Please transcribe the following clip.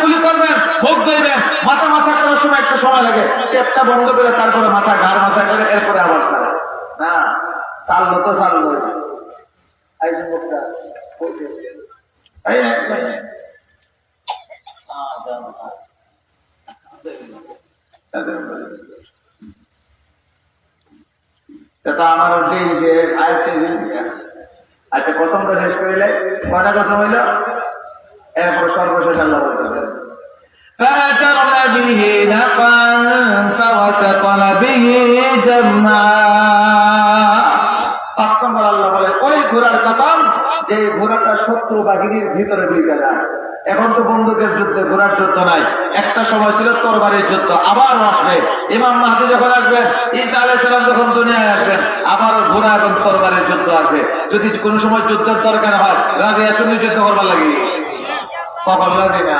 গুলি করবেন, ভোগ দিবেন, মাথা মাসা করার সময় একটু সময় লাগে, টেপটা বন্ধ করে তারপরে মাথা ঘাড় মাসা করে এরপরে আবার চালে না, চাললো তো চাললো। এই যুবকটা আমার দিন শেষ আছে। আচ্ছা, কসমটা শেষ করিলে কয়টা কসম হইল? এরপর সর্বশেষ আল্লাহ বলতেছেন فأثرن به نقعا فوسطن به جمعا। 5 নম্বর আল্লাহ বলে ওই ঘোড়ার কসম যে ঘোড়াটা শত্রু বাহিনীর ভিতরে ঢুকে যায়। এখন তো বন্দুকের যুদ্ধে, ঘোড়ার যুদ্ধ নাই। একটা সময় ছিল তরবারির যুদ্ধ, আবার আসবে। ইমাম মাহদী যখন আসবেন, ঈসা আলাইহিস সালাম যখন দুনিয়ায় আসবেন, আবার ঘোড়া এবং তরবারির যুদ্ধ আসবে। যদি কোনো সময় যুদ্ধের দরকার হয়, রাজি আছেন যুদ্ধ করবার লাগে? কখন লাগে না?